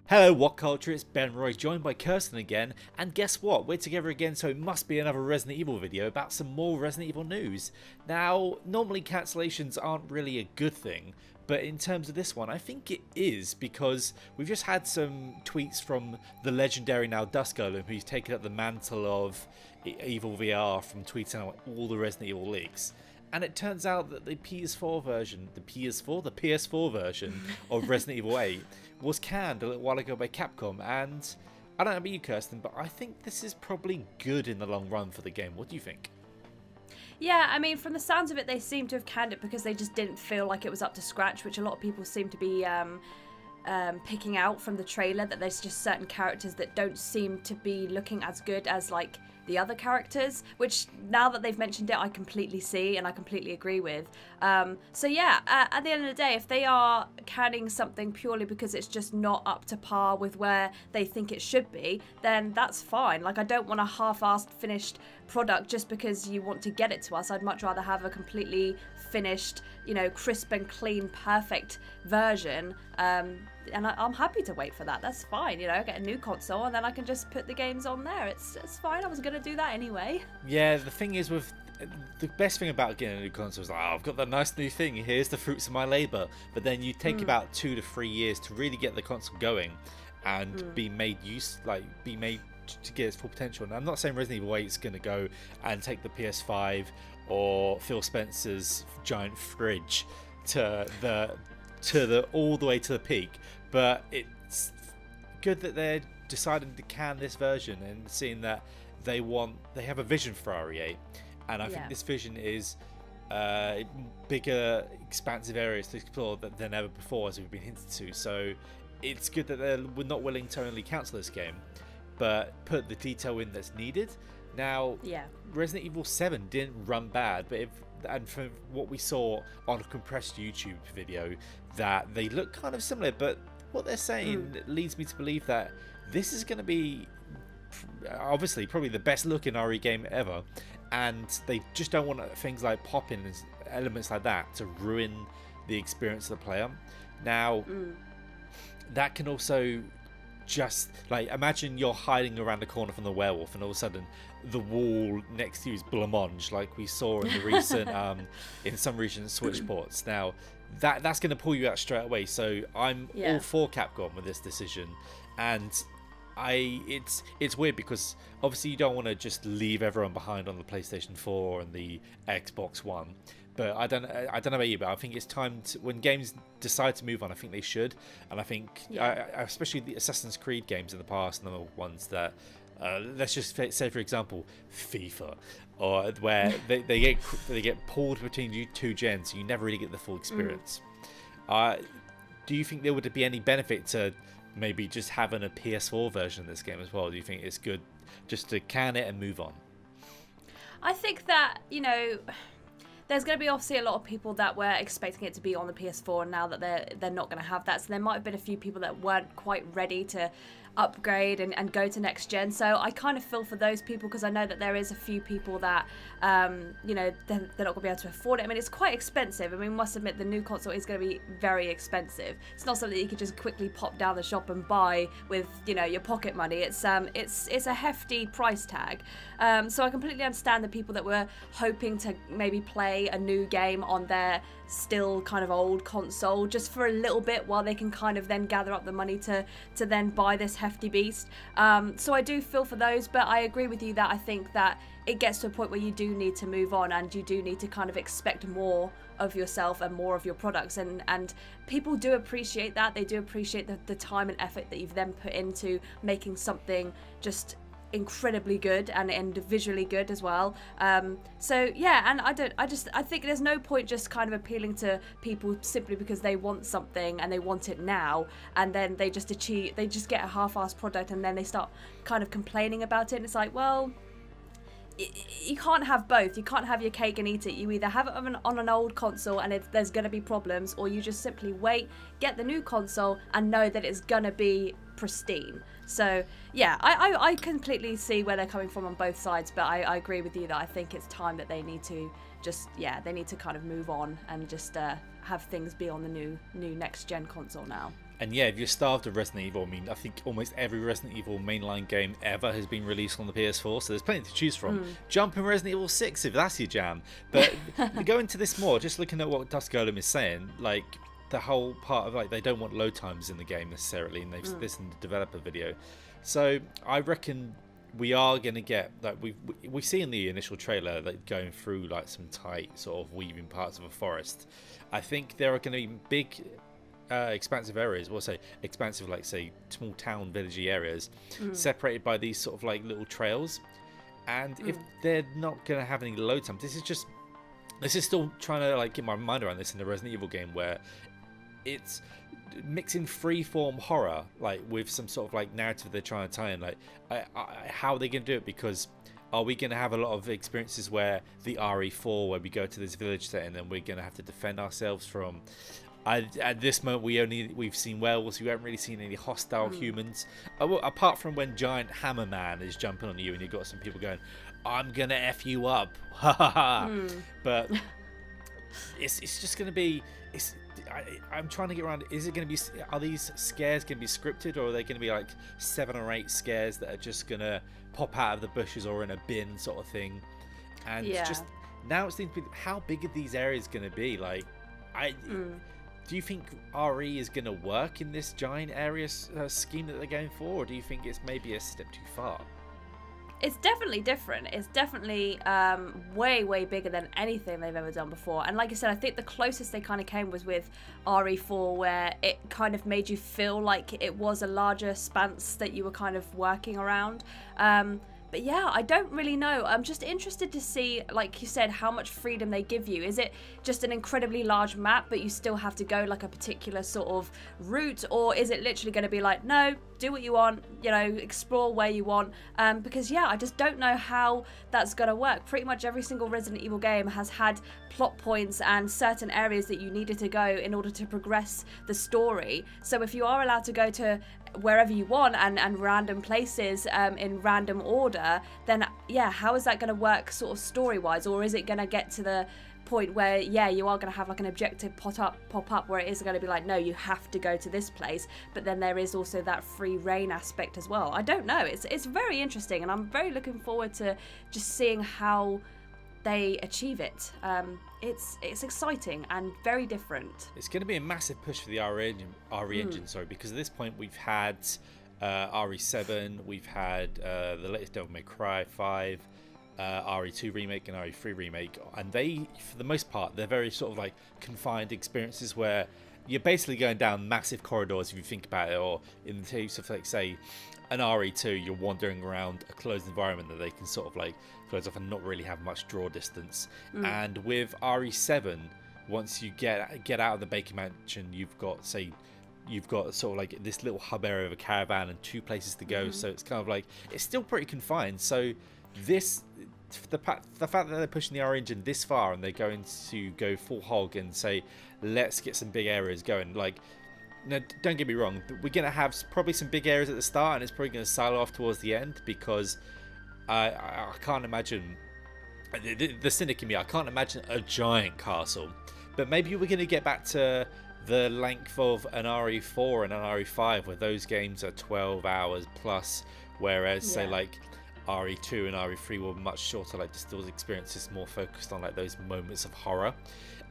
Hello, What Culture? It's Ben Roy, joined by Kirsten again, and guess what? We're together again, so it must be another Resident Evil video about some more Resident Evil news. Now, normally cancellations aren't really a good thing, but in terms of this one, I think it is, because we've just had some tweets from the legendary now Duskgolem, who's taken up the mantle of Evil VR from tweeting out all the Resident Evil leaks. And it turns out that the PS4 version, the PS4 version of Resident Evil 8 was canned a little while ago by Capcom. And I don't know about you, Kirsten, but I think this is probably good in the long run for the game. What do you think? Yeah, I mean, from the sounds of it, they seem to have canned it because they just didn't feel like it was up to scratch, which a lot of people seem to be picking out from the trailer, that there's just certain characters that don't seem to be looking as good as, like, the other characters, which now that they've mentioned it, I completely see and I completely agree with. So yeah, at the end of the day, if they are canning something purely because it's just not up to par with where they think it should be, then that's fine. Like, I don't want a half-assed finished product just because you want to get it to us. I'd much rather have a completely finished, you know, crisp and clean, perfect version. And I'm happy to wait for that. That's fine, you know, get a new console and then I can just put the games on there. It's fine. I was going to do that anyway. Yeah, the thing is with the best thing about getting a new console is like, oh, I've got that nice new thing. Here's the fruits of my labor. But then you take about 2 to 3 years to really get the console going and be made to get its full potential. And I'm not saying Resident Evil 8 is going to go and take the PS5 or Phil Spencer's giant fridge to the all the way to the peak, but it's good that they're deciding to can this version and seeing that they have a vision for RE8, and I think this vision is bigger, expansive areas to explore than ever before, as we've been hinted to. So it's good that we're not willing to only cancel this game, but put the detail in that's needed. Now, Resident Evil 7 didn't run bad, but and from what we saw on a compressed YouTube video, that they look kind of similar, but what they're saying leads me to believe that this is going to be obviously probably the best looking RE game ever, and they just don't want things like pop-in and elements like that to ruin the experience of the player. Now, that can also just, like, imagine you're hiding around the corner from the werewolf and all of a sudden the wall next to you is blancmange, like we saw in the recent in some recent Switch ports. Now that's going to pull you out straight away, so I'm all for Capcom with this decision. And it's weird because obviously you don't want to just leave everyone behind on the PlayStation 4 and the Xbox One, but I don't know about you, but I think it's time to, when games decide to move on, I think they should. And I think especially the Assassin's Creed games in the past, and the ones that let's just say, for example, FIFA, or where they get pulled between you two gens, so you never really get the full experience. Do you think there would be any benefit to maybe just having a PS4 version of this game as well? Do you think it's good just to can it and move on? I think that, you know, there's going to be obviously a lot of people that were expecting it to be on the PS4, and now that they're not going to have that. So there might have been a few people that weren't quite ready to upgrade and go to next gen. So I kind of feel for those people, because I know that there is a few people that you know, they're not going to be able to afford it. I mean, it's quite expensive. I mean, we must admit the new console is going to be very expensive. It's not something that you could just quickly pop down the shop and buy with, you know, your pocket money. It's a hefty price tag. So I completely understand the people that were hoping to maybe play a new game on their still kind of old console just for a little bit while they can kind of then gather up the money to then buy this hefty beast. So I do feel for those, but I agree with you that I think that it gets to a point where you do need to move on, and you do need to kind of expect more of yourself and more of your products, and people do appreciate that. They do appreciate the time and effort that you've then put into making something just incredibly good and visually good as well. So yeah, and I think there's no point just kind of appealing to people simply because they want something and they want it now, and then they just get a half-assed product and then they start kind of complaining about it. And it's like, well, you can't have both. You can't have your cake and eat it. You either have it on an old console and there's going to be problems, or you just simply wait, get the new console and know that it's going to be pristine. So yeah, I completely see where they're coming from on both sides, but I agree with you that I think it's time that they need to just they need to kind of move on and just have things be on the new next gen console now. And yeah, if you're starved of Resident Evil, I mean, I think almost every Resident Evil mainline game ever has been released on the PS4, so there's plenty to choose from. Jump in Resident Evil 6 if that's your jam. But go into this more, just looking at what Dusk Golem is saying, like the whole part of like they don't want load times in the game necessarily, and they've this in the developer video. So I reckon we are going to get like we see in the initial trailer that going through like some tight sort of weaving parts of a forest. I think there are going to be big expansive areas, well, say expansive, like say small town villagey areas, separated by these sort of like little trails. And if they're not going to have any load time, this is still trying to like get my mind around this in the Resident Evil game, where it's mixing freeform horror like with some sort of like narrative they're trying to tie in. Like how are they going to do it? Because are we going to have a lot of experiences where the RE4, where we go to this village setting and we're going to have to defend ourselves from at this moment we've seen werewolves, we haven't really seen any hostile humans, apart from when giant hammer man is jumping on you and you've got some people going, I'm gonna F you up, ha ha ha. But it's just gonna be, I'm trying to get around, is it gonna be, are these scares gonna be scripted, or are they gonna be like 7 or 8 scares that are just gonna pop out of the bushes or in a bin sort of thing? And just now it seems to be, how big are these areas gonna be? Like do you think RE is going to work in this giant area scheme that they're going for, or do you think it's maybe a step too far? It's definitely different. It's definitely way bigger than anything they've ever done before. And like I said, I think the closest they kind of came was with RE4, where it kind of made you feel like it was a larger span that you were kind of working around. But yeah, I don't really know. I'm just interested to see, like you said, how much freedom they give you. Is it just an incredibly large map, but you still have to go like a particular sort of route? Or is it literally going to be like, no, do what you want, you know, explore where you want? Because yeah, I just don't know how that's going to work. Pretty much every single Resident Evil game has had plot points and certain areas that you needed to go in order to progress the story. So if you are allowed to go to wherever you want and random places in random order, then yeah, how is that going to work sort of story wise? Or is it going to get to the point where yeah, you are going to have like an objective pop up where it is going to be like, no, you have to go to this place, but then there is also that free reign aspect as well? I don't know. It's very interesting, and I'm very looking forward to just seeing how they achieve it. It's exciting and very different. It's going to be a massive push for the RE engine, sorry, because at this point we've had RE7, we've had the latest Devil May Cry 5, RE2 remake and RE3 remake, and they, for the most part, they're very sort of like confined experiences where you're basically going down massive corridors if you think about it, or in the case of like say an RE2, you're wandering around a closed environment that they can sort of like close off and not really have much draw distance. And with RE7, once you get out of the Baker Mansion, you've got sort of like this little hub area of a caravan and 2 places to go, so it's kind of like, it's still pretty confined. So this, the fact that they're pushing the RE engine this far and they're going to go full hog and say, let's get some big areas going, like, no, don't get me wrong, we're going to have probably some big areas at the start, and it's probably going to silo off towards the end, because I can't imagine, the cynic in me, I can't imagine a giant castle. But maybe we're going to get back to the length of an RE4 and an RE5, where those games are 12 hours plus, whereas say like RE2 and RE3 were much shorter, like distilled experiences, more focused on like those moments of horror.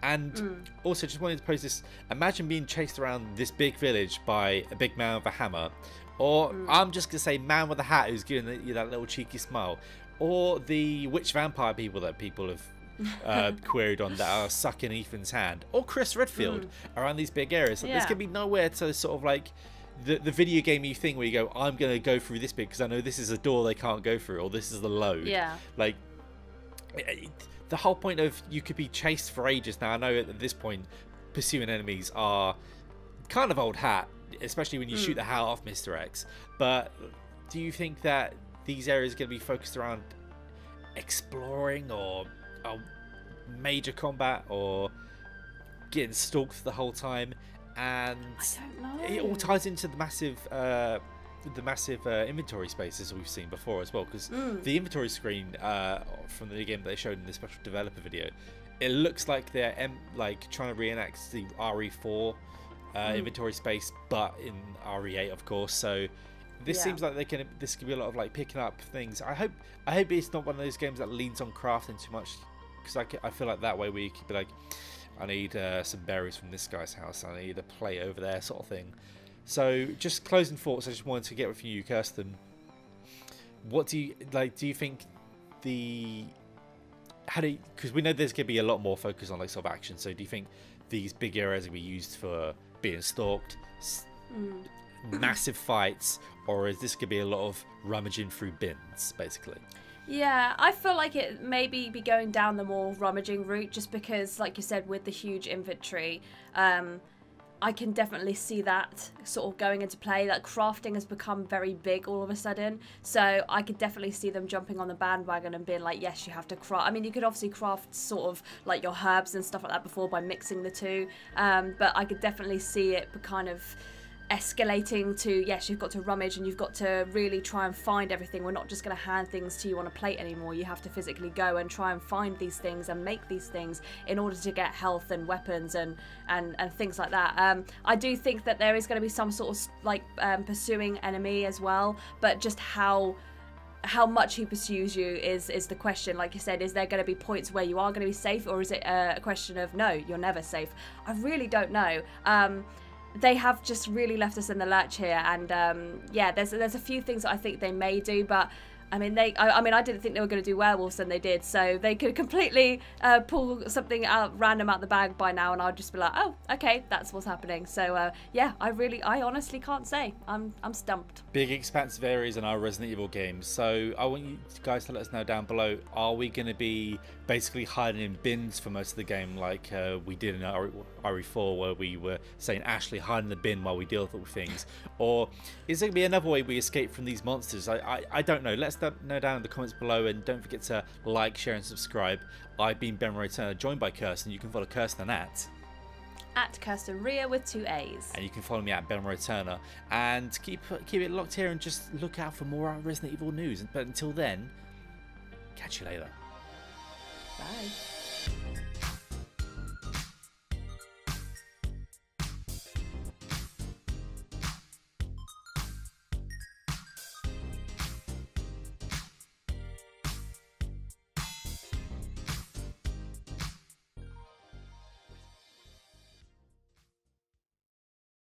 And also just wanted to pose this, imagine being chased around this big village by a big man with a hammer, or I'm just gonna say man with a hat who's giving you that little cheeky smile, or the witch vampire people that people have queried on that are sucking Ethan's hand, or Chris Redfield around these big areas. Like, there's gonna be nowhere to sort of like the video gamey thing where you go, I'm gonna go through this bit because I know this is a door they can't go through, or this is the load. Like the whole point of, you could be chased for ages. Now I know at this point pursuing enemies are kind of old hat, especially when you shoot the hat off Mr. X, but do you think that these areas are going to be focused around exploring, or major combat, or getting stalked the whole time? And I don't know. It all ties into the massive the massive inventory spaces we've seen before as well, because the inventory screen from the game that they showed in the special developer video, it looks like they're like trying to reenact the RE4 inventory space, but in RE8, of course. So this seems like this could be a lot of like picking up things. I hope it's not one of those games that leans on crafting too much, because I feel like that way we could be like, I need some berries from this guy's house, I need a plate over there, sort of thing. So just closing thoughts, I just wanted to get from you, Kirsten. What do you like? Do you think because we know there's going to be a lot more focus on like sort of action, so do you think these big areas will be used for being stalked, massive fights, or is this going to be a lot of rummaging through bins, basically? Yeah, I feel like it maybe be going down the more rummaging route, just because, like you said, with the huge inventory, I can definitely see that sort of going into play. That crafting has become very big all of a sudden, so I could definitely see them jumping on the bandwagon and being like, yes, you have to craft. I mean, you could obviously craft sort of like your herbs and stuff like that before by mixing the two, but I could definitely see it kind of escalating to, yes, you've got to rummage and you've got to really try and find everything. We're not just going to hand things to you on a plate anymore. You have to physically go and try and find these things and make these things in order to get health and weapons and things like that. I do think that there is going to be some sort of like pursuing enemy as well, but just how much he pursues you is the question. Like you said, is there going to be points where you are going to be safe, or is it a question of no, you're never safe? I really don't know. They have just really left us in the lurch here, and yeah, there's a few things that I think they may do, but I mean, I didn't think they were going to do werewolves, and they did. So they could completely pull something random out the bag by now, and I'd just be like, oh, okay, that's what's happening. So yeah, I honestly can't say. I'm stumped. Big expansive areas in our Resident Evil games. So I want you guys to let us know down below. Are we going to be basically hiding in bins for most of the game, like we did in RE4, where we were saying Ashley, hide in the bin while we deal with things? Or is there going to be another way we escape from these monsters? I don't know. Let's know down in the comments below, and don't forget to like, share and subscribe. I've been Ben Turner, joined by Kirsten. You can follow Kirsten at Kirsten Ria with 2 A's, and you can follow me at Ben Turner, and keep it locked here and just look out for more Resident Evil news. But until then, catch you later. Bye.